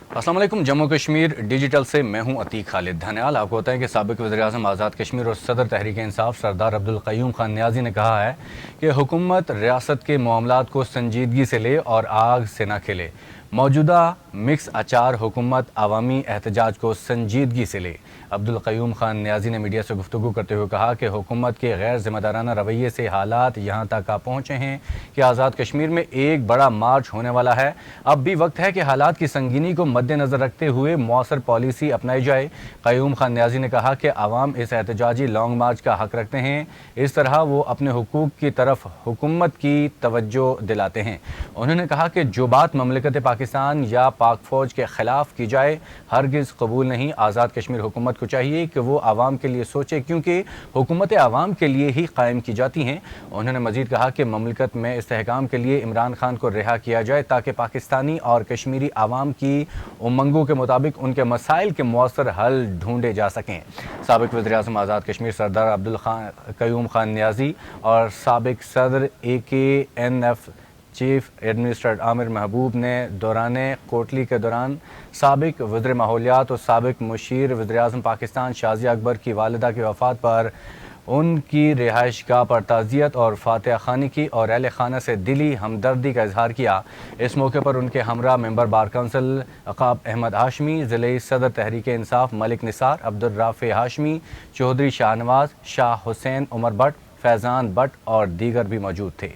अस्सलाम वालेकुम। जम्मू कश्मीर डिजिटल से मैं हूं अतीक खालिद। धन्यवाद। आपको होता है कि साबिक वज़ीर-ए-आज़म आज़ाद कश्मीर और सदर तहरीक इंसाफ सरदार अब्दुल क़य्यूम खान नियाज़ी ने कहा है कि हुकूमत रियासत के मामलात को संजीदगी से ले और आग से न खेले। मौजूदा मिक्स अचार हुकूमत अवामी एहतजाज को संजीदगी से ले। अब्दुल क़य्यूम खान नियाज़ी ने मीडिया से गुफ्तगू करते हुए कहा कि हुकूमत के गैर ज़िम्मेदाराना रवैये से हालात यहाँ तक आ पहुँचे हैं कि आज़ाद कश्मीर में एक बड़ा मार्च होने वाला है। अब भी वक्त है कि हालात की संगीनी को मद्देनज़र रखते हुए मौसर पॉलिसी अपनाई जाए। क़य्यूम खान नियाज़ी ने कहा कि आवाम इस एहतजाजी लॉन्ग मार्च का हक़ रखते हैं, इस तरह वो अपने हुकूक की तरफ हुकूमत की तवज्जो दिलाते हैं। उन्होंने कहा कि जो बात ममलिकत पाकिस्तान या पाक फ़ौज के ख़िलाफ़ की जाए हरगिज़ कबूल नहीं। आज़ाद कश्मीर हुकूमत को चाहिए कि वो आवाम के लिए सोचे, क्योंकि हुकूमतें आवाम के लिए ही कायम की जाती हैं। उन्होंने मज़ीद कहा कि ममलिकत में इस्तेहकाम के लिए इमरान खान को रिहा किया जाए ताकि पाकिस्तानी और कश्मीरी आवाम की उमंगों के मुताबिक उनके मसाइल के मौसर हल ढूंढे जा सकें। साबिक वज़ीर-ए-आज़म आज़ाद कश्मीर सरदार अब्दुल क़य्यूम खान नियाज़ी और साबिक सदर AKNF चीफ एडमिनिस्ट्रेटर आमिर महबूब ने दौरान कोटली के दौरान साबिक वज़ीर माहौलियात और साबिक मुशीर वज़ीर-ए-आज़म पाकिस्तान शाज़िया अकबर की वालिदा की वफ़ात पर उनकी रिहाइश गाह पर ताज़ियत और फातिहा ख़ानी की और अहले खाना से दिली हमदर्दी का इजहार किया। इस मौके पर उनके हमरा member bar council Aqab Ahmad Hashmi, ज़िले सदर तहरीक इंसाफ मलिक निसार, अब्दुल राफ़े हाशमी, चौधरी शाहनवाज, शाह हुसैन, उमर भट्ट, फैज़ान भट्ट और दीगर भी मौजूद थे।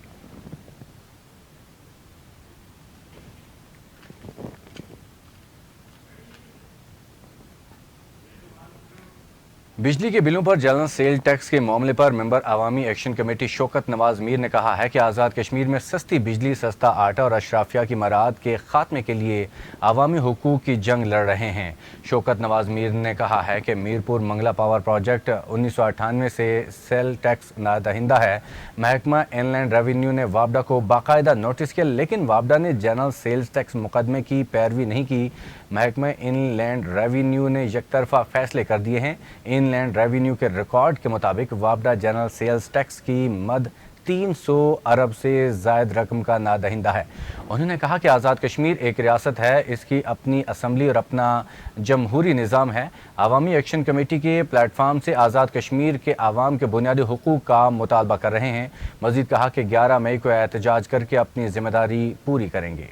बिजली के बिलों पर जनरल सेल टैक्स के मामले पर मेंबर अवामी एक्शन कमेटी शौकत नवाज मीर ने कहा है कि आज़ाद कश्मीर में सस्ती बिजली, सस्ता आटा और अशराफिया की मराद के खात्मे के लिए अवामी हुकूक की जंग लड़ रहे हैं। शौकत नवाज मीर ने कहा है कि मीरपुर मंगला पावर प्रोजेक्ट 1998 से सेल टैक्स नादहिंदा है। महकमा इनलैंड रेवेन्यू ने वापडा को बाकायदा नोटिस किया, लेकिन वापडा ने जनरल सेल्स टैक्स मुकदमे की पैरवी नहीं की। महकमा इनलैंड रेवेन्यू ने यकतरफा फैसले कर दिए हैं। इनलैंड रेवेन्यू के रिकॉर्ड के मुताबिक वापडा जनरल सेल्स टैक्स की मद 300 अरब से ज़ायद रकम का नादहिंदा है। उन्होंने कहा कि आज़ाद कश्मीर एक रियासत है, इसकी अपनी असम्बली और अपना जमहूरी निज़ाम है। अवामी एक्शन कमेटी के प्लेटफार्म से आज़ाद कश्मीर के आवाम के बुनियादी हुकूक का मुतालबा कर रहे हैं। मज़ीद कहा कि 11 मई को एहतजाज करके अपनी ज़िम्मेदारी पूरी करेंगे।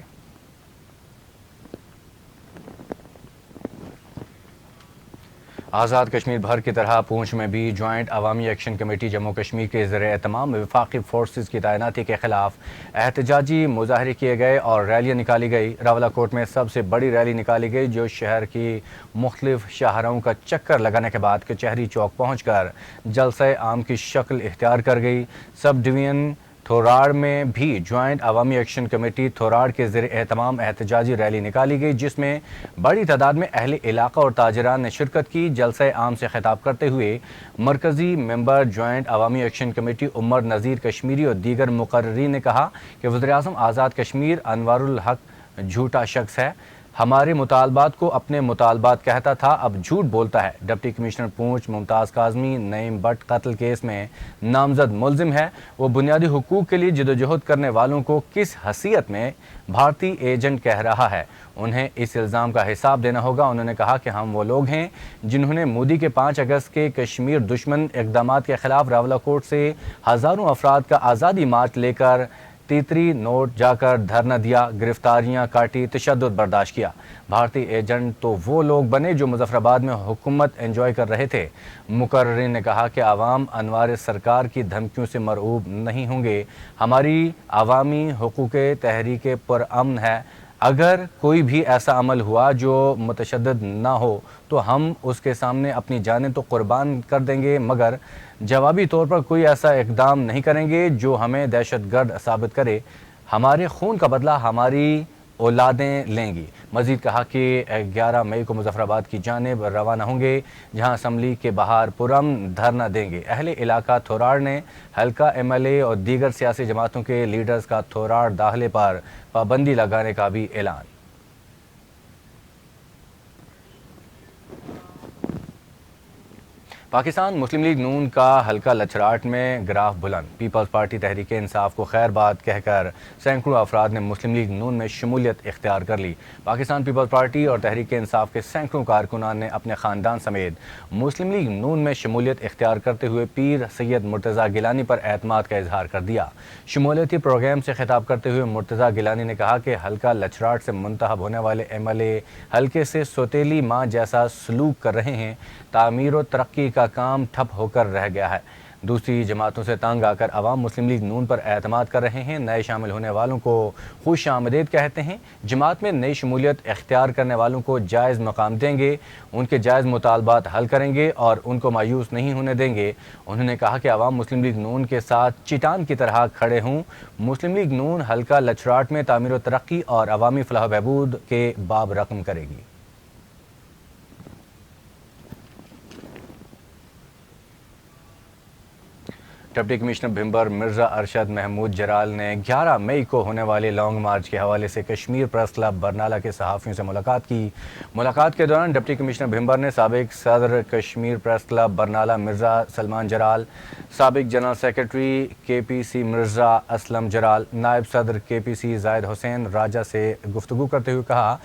आज़ाद कश्मीर भर की तरह पूंछ में भी जॉइंट अवामी एक्शन कमेटी जम्मू कश्मीर के ज़रिए-ए-तमाम वफाकी फोर्सेस की तैनाती के खिलाफ एहतजाजी मुजाहरे किए गए और रैलियाँ निकाली गई। रावलाकोट में सबसे बड़ी रैली निकाली गई, जो शहर की मुख्तलिफ शाहराओं का चक्कर लगाने के बाद कचहरी चौक पहुँच कर जलसा आम की शक्ल इख्तियार कर गई। सब डिवीज़न थोराड़ में भी जॉइंट अवामी एक्शन कमेटी थोराड़ के ज़रिए-ए-तमाम एहतजाजी रैली निकाली गई, जिसमें बड़ी तादाद में अहले इलाका और ताजरान ने शिरकत की। जलसा आम से खिताब करते हुए मरकज़ी मेंबर जॉइंट अवामी एक्शन कमेटी उमर नज़ीर कश्मीरी और दीगर मुकर्रीन ने कहा कि वज़ीर-ए-आज़म आज़ाद कश्मीर अनवारुल हक झूठा शख्स है, हमारे मुतालबात को अपने मुतालबात कहता था, अब झूठ बोलता है। डिप्टी कमिश्नर पूंछ मुमताज़ काज़मी नईम भट्ट कत्ल केस में नामजद मुलजिम है। वो बुनियादी हुकूक के लिए जदोजहद करने वालों को किस हैसियत में भारतीय एजेंट कह रहा है, उन्हें इस इल्ज़ाम का हिसाब देना होगा। उन्होंने कहा कि हम वो लोग हैं जिन्होंने मोदी के 5 अगस्त के कश्मीर दुश्मन इक़दामात के खिलाफ रावलाकोट से हज़ारों अफराद का आज़ादी मार्च लेकर तीतरी नोट जाकर धरना दिया, गिरफ्तारियां काटी, तशद्दुद बर्दाश्त किया। भारतीय एजेंट तो वो लोग बने जो मुजफ्फराबाद में हुकूमत एंजॉय कर रहे थे। मुकर्रिर ने कहा कि आवाम अनवार सरकार की धमकियों से मरऊब नहीं होंगे। हमारी अवामी हुकूक तहरीक पुरअमन है। अगर कोई भी ऐसा अमल हुआ जो मुतशद्दिद ना हो तो हम उसके सामने अपनी जानें तो कुर्बान कर देंगे, मगर जवाबी तौर पर कोई ऐसा इकदाम नहीं करेंगे जो हमें दहशतगर्द साबित करे। हमारे खून का बदला हमारी औलादें लेंगी। मज़ीद कहा कि 11 मई को मुजफ्फराबाद की जानिब रवाना होंगे, जहां असम्बली के बाहर पुरअमन धरना देंगे। अहले इलाका थोराड़ ने हल्का MLA और दीगर सियासी जमातों के लीडर्स का थोराड़ दाखिले पर पाबंदी लगाने का भी ऐलान। پاکستان مسلم لیگ نون کا حلقہ لچراٹ میں گراف بلند، پیپلز پارٹی تحریک انصاف کو خیر بات کہہ کر سینکڑوں افراد نے مسلم لیگ نون میں شمولیت اختیار کر لی۔ پاکستان پیپلز پارٹی اور تحریک انصاف کے سینکڑوں کارکنان نے اپنے خاندان سمیت مسلم لیگ نون میں شمولیت اختیار کرتے ہوئے پیر سید مرتضیٰ گیلانی پر اعتماد کا اظہار کر دیا۔ شمولیتی پروگرام سے خطاب کرتے ہوئے مرتضیٰ گیلانی نے کہا کہ حلقہ لچراٹ سے منتخب ہونے والے MLA حلقے سے سوتیلی ماں جیسا سلوک کر رہے ہیں، تعمیر و ترقی کا کام ٹھپ ہو کر رہ گیا ہے۔ دوسری جماعتوں سے تنگ آ کر عوام مسلم لیگ نون پر اعتماد کر رہے ہیں، نئے شامل ہونے والوں کو خوش آمدید کہتے ہیں، جماعت میں نئی شمولیت اختیار کرنے والوں کو جائز مقام دیں گے، ان کے جائز مطالبات حل کریں گے اور ان کو مایوس نہیں ہونے دیں گے۔ انہوں نے کہا کہ عوام مسلم لیگ نون کے ساتھ چٹان کی طرح کھڑے ہوں۔ مسلم لیگ نون حلقہ لچراٹ میں تعمیر و ترقی اور عوامی فلاح و بہبود کے باب رقم کرے گی۔ ڈپٹی کمشنر بھمبر مرزا ارشد محمود جرال نے 11 مئی کو ہونے والے لانگ مارچ کے حوالے سے کشمیر پریس کلب برنالہ کے صحافیوں سے ملاقات کی۔ ملاقات کے دوران ڈپٹی کمشنر بھمبر نے سابق صدر کشمیر پریس کلب برنالہ مرزا سلمان جرال، سابق general secretary KPC Mirza Aslam Jarral, نائب صدر KPC زاہد حسین راجہ سے گفتگو کرتے ہوئے کہا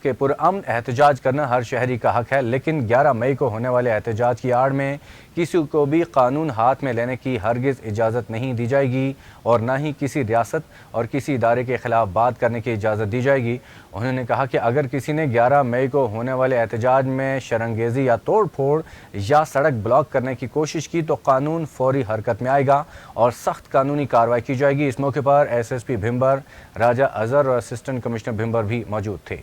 کہ پرامن احتجاج کرنا ہر شہری کا حق ہے، لیکن 11 مئی کو ہونے والے احتجاج کی آڑ میں کسی کو بھی قانون ہاتھ میں لینے کی ہرگز اجازت نہیں دی جائے گی اور نہ ہی کسی ریاست اور کسی ادارے کے خلاف بات کرنے کی اجازت دی جائے گی۔ انہوں نے کہا کہ اگر کسی نے 11 مئی کو ہونے والے احتجاج میں شرنگیزی یا توڑ پھوڑ یا سڑک بلاک کرنے کی کوشش کی تو قانون فوری حرکت میں آئے گا اور سخت قانونی کارروائی کی جائے گی۔ اس موقع پر SSP بھمبر، راجہ اظہر اور اسسٹنٹ کمشنر بھمبر بھی موجود تھے۔